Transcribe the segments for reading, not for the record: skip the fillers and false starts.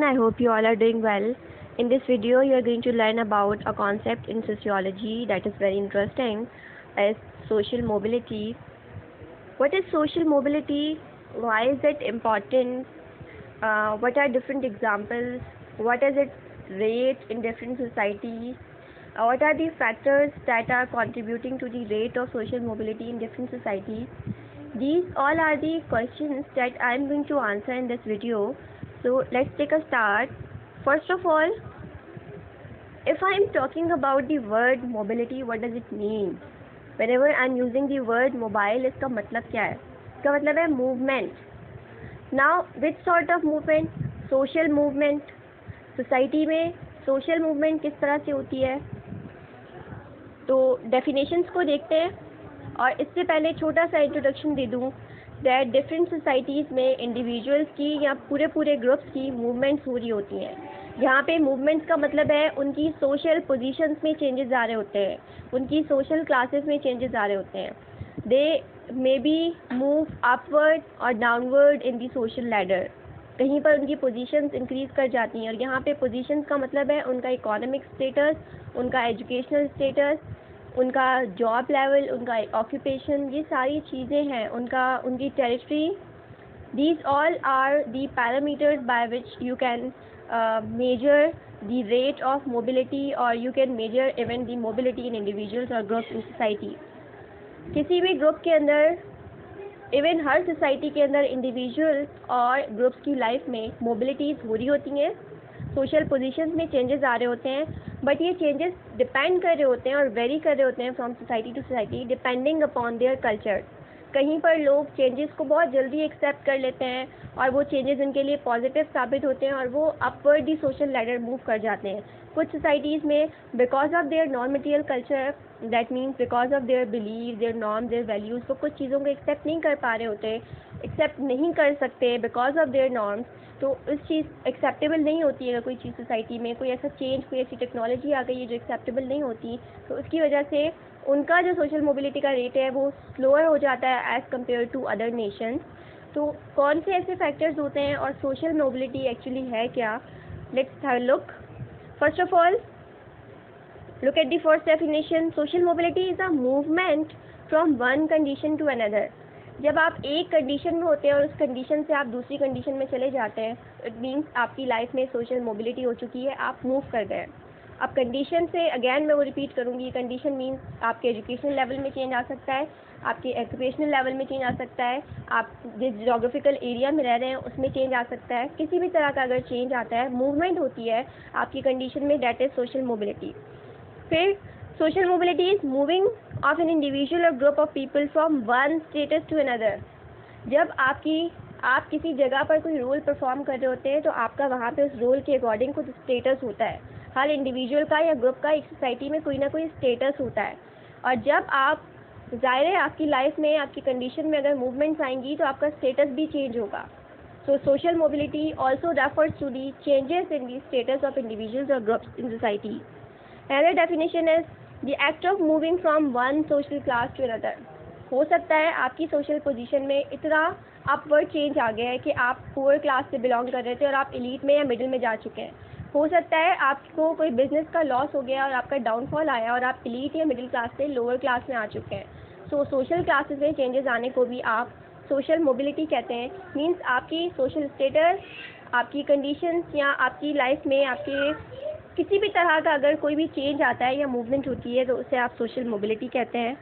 everyone, I hope you all are doing well. In this video, you are going to learn about a concept in sociology that is very interesting, is social mobility. What is social mobility? Why is it important? What are different examples? What is its rate in different societies? What are the factors that are contributing to the rate of social mobility in different societies? These all are the questions that I am going to answer in this video. So let's take a start. First of all, if I am talking about the word mobility, what does it mean? Whenever I am using the word mobile, इसका मतलब क्या है? इसका मतलब है movement. Now, which sort of movement? Social movement. Society में social movement किस तरह से होती है? तो definitions को देखते हैं, और इससे पहले छोटा सा इंट्रोडक्शन दे दूँ दैट डिफरेंट सोसाइटीज़ में इंडिविजुअल्स की या पूरे ग्रुप्स की मूवमेंट्स हो रही होती हैं. यहाँ पे मूवमेंट्स का मतलब है उनकी सोशल पोजीशंस में चेंजेस आ रहे होते हैं, उनकी सोशल क्लासेस में चेंजेस आ रहे होते हैं. दे मे बी मूव अपवर्ड और downward in the social ladder. कहीं पर उनकी पोजीशंस इंक्रीज़ कर जाती हैं, और यहाँ पे पोजीशंस का मतलब है उनका इकोनॉमिक स्टेटस, उनका एजुकेशनल स्टेटस, उनका जॉब लेवल, उनका ऑक्यूपेशन, ये सारी चीज़ें हैं, उनकी territory. These all are the parameters by which you can measure the rate of mobility, और you can measure even the mobility in individuals और ग्रुप्स इन सोसाइटी. किसी भी ग्रुप के अंदर, इवन हर सोसाइटी के अंदर इंडिविजुअल्स और ग्रुप्स की लाइफ में मोबिलिटीज़ हो रही होती हैं, सोशल पोजीशंस में चेंजेस आ रहे होते हैं, बट ये चेंजेस डिपेंड कर रहे होते हैं और वेरी कर रहे होते हैं from society to society depending upon their culture. कहीं पर लोग चेंजेस को बहुत जल्दी एक्सेप्ट कर लेते हैं और वो चेंजेस उनके लिए पॉजिटिव साबित होते हैं और वो अपवर्ड ही सोशल लैडर मूव कर जाते हैं. कुछ सोसाइटीज़ में because of their non material culture, that means because of their believe, their norm, their values, वो कुछ चीज़ों को एक्सेप्ट नहीं कर पा रहे होते, एक्सेप्ट नहीं कर सकते बिकॉज ऑफ देयर नॉर्म्स. तो इस चीज़ एक्सेप्टेबल नहीं होती है. अगर कोई चीज़ सोसाइटी में कोई ऐसा चेंज, कोई ऐसी टेक्नोलॉजी आ गई है जो एक्सेप्टेबल नहीं होती, तो उसकी वजह से उनका जो सोशल मोबिलिटी का रेट है वो स्लोअर हो जाता है as compare to other nations. तो कौन से ऐसे फैक्टर्स होते हैं और सोशल मोबिलिटी एक्चुअली है क्या? Let's have a look. First of all, look at the first definition. Social mobility is a movement from one condition to another. जब आप एक कंडीशन में होते हैं और उस कंडीशन से आप दूसरी कंडीशन में चले जाते हैं, इट मीन्स आपकी लाइफ में सोशल मोबिलिटी हो चुकी है, आप मूव कर गए. अब कंडीशन से अगेन मैं वो रिपीट करूँगी, कंडीशन मीन्स आपके एजुकेशनल लेवल में चेंज आ सकता है, आपके ऑक्यूपेशनल लेवल में चेंज आ सकता है, आप जिस जोग्राफिकल एरिया में रह रहे हैं उसमें चेंज आ सकता है. किसी भी तरह का अगर चेंज आता है, मूवमेंट होती है आपकी कंडीशन में, दैट इज़ सोशल मोबिलिटी. फिर social mobility is moving of an individual और group of people from one status to another. जब आप किसी जगह पर कोई रोल परफॉर्म कर रहे होते हैं तो आपका वहाँ पे उस रोल के अकॉर्डिंग कुछ स्टेटस होता है. हर इंडिविजुअल का या ग्रुप का एक सोसाइटी में कोई ना कोई स्टेटस होता है, और जब आप ज़ाहिर है आपकी लाइफ में, आपकी कंडीशन में अगर मूवमेंट्स आएंगी तो आपका स्टेटस भी चेंज होगा. So social mobility also refers to the changes in the status of individuals और groups in society. Another definition is the act of moving from one social class to another. हो सकता है आपकी social position में इतना upward change आ गया है कि आप पुअर क्लास से बिलोंग कर रहे थे और आप एलीट में या मिडिल में जा चुके हैं. हो सकता है आपको कोई बिजनेस का लॉस हो गया और आपका डाउनफॉल आया और आप एलीट या मिडिल क्लास से लोअर क्लास में आ चुके हैं. सो सोशल क्लासेस में चेंजेस आने को भी आप सोशल मोबिलिटी कहते हैं. मीन्स आपकी सोशल स्टेटस, आपकी कंडीशंस या आपकी लाइफ में आपके किसी भी तरह का अगर कोई भी चेंज आता है या मूवमेंट होती है तो उसे आप सोशल मोबिलिटी कहते हैं.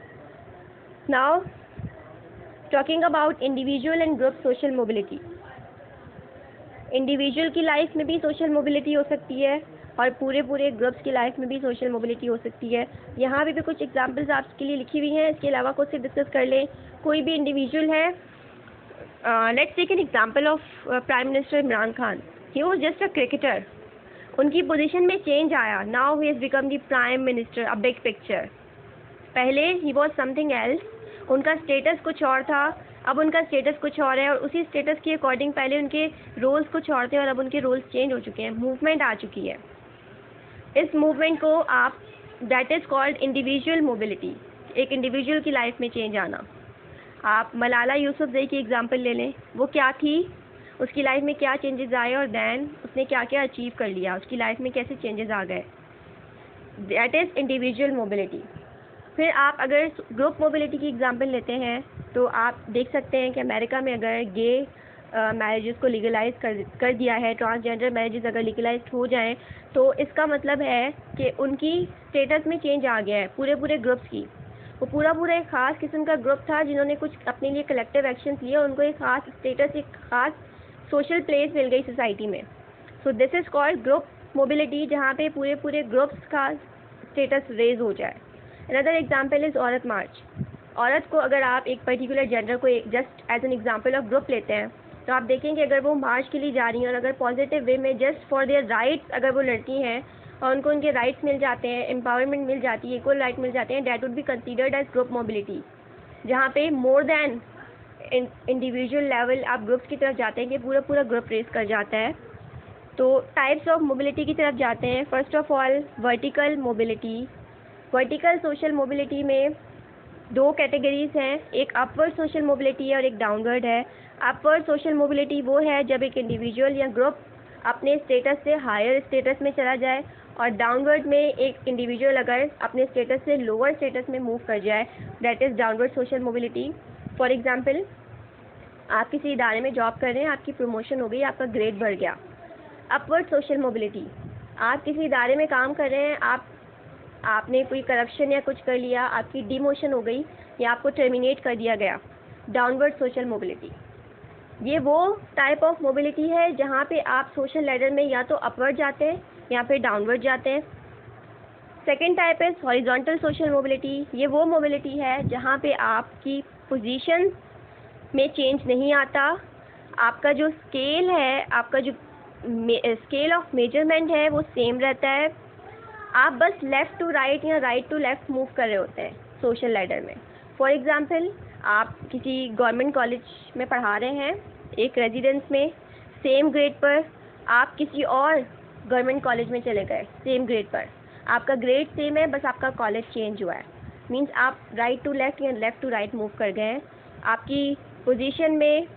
Now talking about individual and group social mobility. Individual की लाइफ में भी सोशल मोबिलिटी हो सकती है और पूरे ग्रुप्स की लाइफ में भी सोशल मोबिलिटी हो सकती है. यहाँ भी कुछ एग्जांपल्स आपके लिए लिखी हुई हैं, इसके अलावा कुछ से डिस्कस कर लें. कोई भी इंडिविजुअल है, let's take an example of prime minister Imran Khan. He was just a cricketer. उनकी पोजीशन में चेंज आया. Now he has become the prime minister, a big picture. पहले ही वॉज समथिंग एल्स, उनका स्टेटस कुछ और था, अब उनका स्टेटस कुछ और है, और उसी स्टेटस के अकॉर्डिंग पहले उनके रोल्स कुछ और थे और अब उनके रोल्स चेंज हो चुके हैं. मूवमेंट आ चुकी है. इस मूवमेंट को आप, that is called individual mobility. एक इंडिविजुअल की लाइफ में चेंज आना. आप मलाला यूसुफजई की एग्जांपल ले लें. वो क्या थी? उसकी लाइफ में क्या चेंजेस आए और देन उसने क्या क्या अचीव कर लिया, उसकी लाइफ में कैसे चेंजेस आ गए। That is individual mobility. फिर आप अगर ग्रुप मोबिलिटी की एग्जांपल लेते हैं तो आप देख सकते हैं कि अमेरिका में अगर गे मैरिजेस को लीगलाइज कर दिया है, ट्रांसजेंडर मैरिजेस अगर लीगलाइज हो जाएं, तो इसका मतलब है कि उनकी स्टेटस में चेंज आ गया है पूरे पूरे ग्रुप्स की। वो पूरा एक ख़ास किस्म का ग्रुप था जिन्होंने कुछ अपने लिए कलेक्टिव एक्शन लिए और उनको एक ख़ास स्टेटस, एक ख़ास सोशल प्लेस मिल गई सोसाइटी में। So this is called group mobility, जहाँ पे पूरे ग्रुप्स का स्टेटस रेज हो जाए। अनदर एग्जाम्पल इज़ औरत मार्च। औरत को अगर आप एक पर्टिकुलर जेंडर को just as an example of group लेते हैं तो आप देखेंगे अगर वो मार्च के लिए जा रही हैं और अगर पॉजिटिव वे में जस्ट फॉर देयर राइट्स अगर वो लड़ती हैं और उनको उनके राइट्स मिल जाते हैं, एम्पावरमेंट मिल जाती है, इक्वल राइट मिल जाते हैं, that would be considered age group mobility, जहाँ पे मोर देन इंडिविजुअल लेवल आप ग्रुप्स की तरफ जाते हैं कि पूरा ग्रुप रेस कर जाता है। तो टाइप्स ऑफ मोबिलिटी की तरफ जाते हैं। First of all vertical mobility. Vertical social mobility में दो कैटेगरीज हैं, एक अपवर्ड सोशल मोबिलिटी है और एक डाउनवर्ड है। अपवर्ड सोशल मोबिलिटी वो है जब एक इंडिविजुअल या ग्रुप अपने स्टेटस से हायर स्टेटस में चला जाए, और डाउनवर्ड में एक इंडिविजुअल अगर अपने स्टेटस से लोअर स्टेटस में मूव कर जाए, that is downward social mobility. For example, आप किसी इदारे में जॉब कर रहे हैं, आपकी प्रमोशन हो गई, आपका ग्रेड बढ़ गया। अपवर्ड सोशल मोबिलिटी, आप किसी इदारे में काम कर रहे हैं, आपने कोई करप्शन या कुछ कर लिया, आपकी डिमोशन हो गई या आपको टर्मिनेट कर दिया गया। डाउनवर्ड सोशल मोबिलिटी, ये वो टाइप ऑफ मोबिलिटी है जहाँ पे आप सोशल लैडर में या तो अपवर्ड जाते हैं या फिर डाउनवर्ड जाते हैं। Second type is horizontal social mobility. ये वो मोबिलिटी है जहाँ पे आपकी पोजीशन में चेंज नहीं आता, आपका जो स्केल है, आपका जो स्केल ऑफ मेजरमेंट है वो सेम रहता है, आप बस लेफ़्ट टू राइट या राइट टू लेफ़्ट मूव कर रहे होते हैं सोशल लैडर में। फॉर एग्ज़ाम्पल, आप किसी गवर्नमेंट कॉलेज में पढ़ा रहे हैं, एक रेजिडेंस में सेम ग्रेड पर, आप किसी और गवर्नमेंट कॉलेज में चले गए सेम ग्रेड पर, आपका ग्रेड सेम है, बस आपका कॉलेज चेंज हुआ है। मीन्स आप राइट टू लेफ़्ट या लेफ़्ट टू राइट मूव कर गए हैं, आपकी पोजीशन में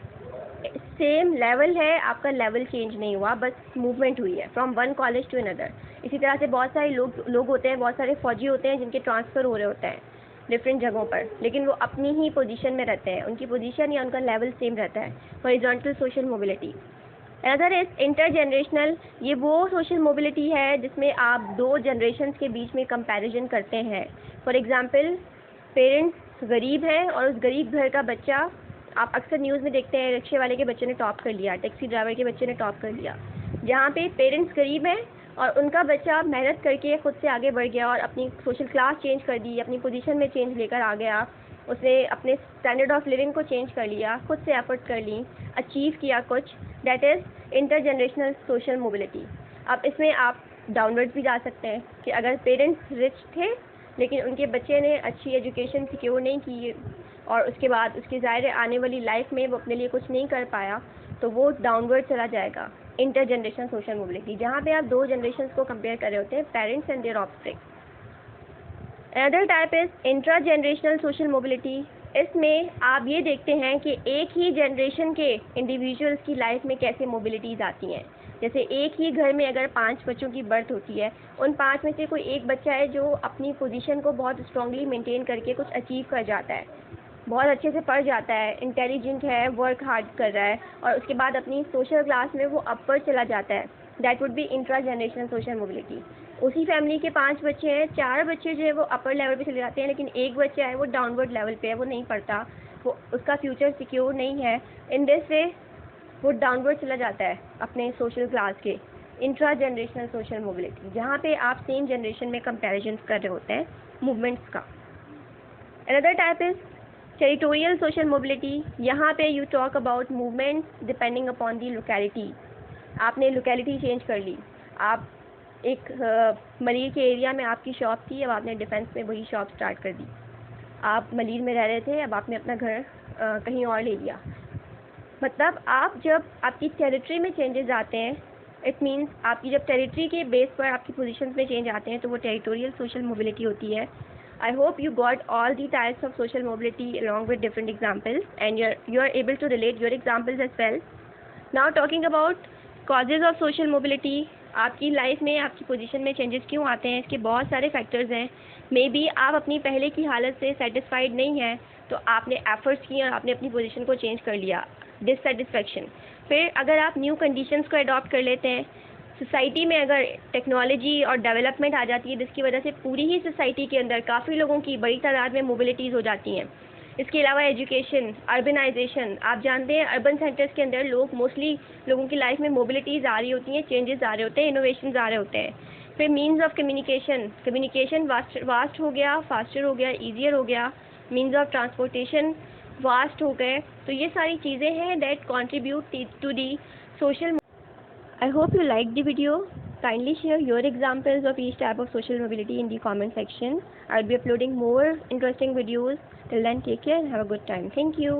सेम लेवल है, आपका लेवल चेंज नहीं हुआ, बस मूवमेंट हुई है from one college to another. इसी तरह से बहुत सारे लोग होते हैं, बहुत सारे फौजी होते हैं जिनके ट्रांसफ़र हो रहे होते हैं डिफरेंट जगहों पर, लेकिन वो अपनी ही पोजीशन में रहते हैं, उनकी पोजीशन या उनका लेवल सेम रहता है। Horizontal social mobility. Another is intergenerational. ये वो सोशल मोबिलिटी है जिसमें आप दो जनरेशन्स के बीच में कंपैरिजन करते हैं। फॉर एग्जांपल, पेरेंट्स गरीब हैं और उस गरीब घर का बच्चा, आप अक्सर न्यूज़ में देखते हैं रिक्शे वाले के बच्चे ने टॉप कर लिया, टैक्सी ड्राइवर के बच्चे ने टॉप कर लिया। जहाँ पे पेरेंट्स गरीब हैं और उनका बच्चा मेहनत करके खुद से आगे बढ़ गया और अपनी सोशल क्लास चेंज कर दी, अपनी पोजीशन में चेंज लेकर आ गया, उसने अपने स्टैंडर्ड ऑफ लिविंग को चेंज कर लिया, खुद से एफर्ट कर ली, अचीव किया कुछ, that is intergenerational social mobility. अब इसमें आप डाउनवर्ड भी जा सकते हैं कि अगर पेरेंट्स रिच थे लेकिन उनके बच्चे ने अच्छी एजुकेशन सिक्योर नहीं की और उसके बाद उसकी ज़ाहिर आने वाली लाइफ में वो अपने लिए कुछ नहीं कर पाया, तो वो डाउनवर्ड चला जाएगा। इंटरजनरेशनल सोशल मोबिलिटी, जहाँ पे आप दो जनरेशन्स को कंपेयर कर रहे होते हैं, parents and there offspring. Another type is intra generational social mobility. इसमें आप ये देखते हैं कि एक ही जनरेशन के इंडिविजुअल्स की लाइफ में कैसे मोबिलिटीज़ आती हैं। जैसे एक ही घर में अगर 5 बच्चों की बर्थ होती है, उन 5 में से कोई एक बच्चा है जो अपनी पोजीशन को बहुत स्ट्रांगली मेंटेन करके कुछ अचीव कर जाता है, बहुत अच्छे से पढ़ जाता है, इंटेलिजेंट है, वर्क हार्ड कर रहा है और उसके बाद अपनी सोशल क्लास में वो अपर चला जाता है, that would be intra generational social mobility. उसी फैमिली के 5 बच्चे हैं, 4 बच्चे जो है वो अपर लेवल पे चले जाते हैं, लेकिन एक बच्चा है वो डाउनवर्ड लेवल पे है, वो नहीं पढ़ता, वो उसका फ्यूचर सिक्योर नहीं है। इन दिस वे वो डाउनवर्ड चला जाता है अपने सोशल क्लास के। इंट्रा जनरेशनल सोशल मोबिलिटी, जहाँ पे आप सेम जनरेशन में कंपैरिजन कर रहे होते हैं मूवमेंट्स का। Another type is territorial social mobility. यहाँ पे you talk about movements depending upon the locality. आपने लोकेलिटी चेंज कर ली, आप एक मलीर के एरिया में आपकी शॉप थी, अब आपने डिफेंस में वही शॉप स्टार्ट कर दी। आप मलीर में रह रहे थे, अब आपने अपना घर कहीं और ले लिया। मतलब आप जब आपकी टेरिटरी में चेंजेस आते हैं, इट मीन्स आपकी जब टेरिटरी के बेस पर आपकी पोजीशंस में चेंज आते हैं तो वो टेरिटोरियल सोशल मोबिलिटी होती है। I hope you got all the types of social mobility along with different examples and you are able to relate your examples as well. Now talking about causes of social mobility. आपकी life में, आपकी position में changes क्यों आते हैं, इसके बहुत सारे फैक्टर्स हैं। मे बी आप अपनी पहले की हालत से सेटिस्फाइड नहीं हैं, तो आपने एफर्ट्स किए और आपने अपनी पोजीशन को चेंज कर लिया, डिससेटिस्फेक्शन। फिर अगर आप न्यू कंडीशंस को अडॉप्ट कर लेते हैं, सोसाइटी में अगर टेक्नोलॉजी और डेवलपमेंट आ जाती है जिसकी वजह से पूरी ही सोसाइटी के अंदर काफ़ी लोगों की बड़ी तादाद में मोबिलिटीज़ हो जाती हैं। इसके अलावा एजुकेशन, अर्बनाइजेशन, आप जानते हैं अर्बन सेंटर्स के अंदर मोस्टली लोगों की लाइफ में मोबिलिटीज़ आ रही होती हैं, चेंजेस आ रहे होते हैं, इनोवेशंस आ रहे होते हैं। फिर मीन्स ऑफ कम्युनिकेशन वास्ट हो गया, फास्टर हो गया, ईजियर हो गया। मीन्स ऑफ ट्रांसपोर्टेशन वास्ट हो गए। तो ये सारी चीज़ें हैं that contribute to the social. I hope you liked the video. Kindly share your examples of each type of social mobility in the comment section. I'll be uploading more interesting videos. Till then, take care and have a good time. Thank you.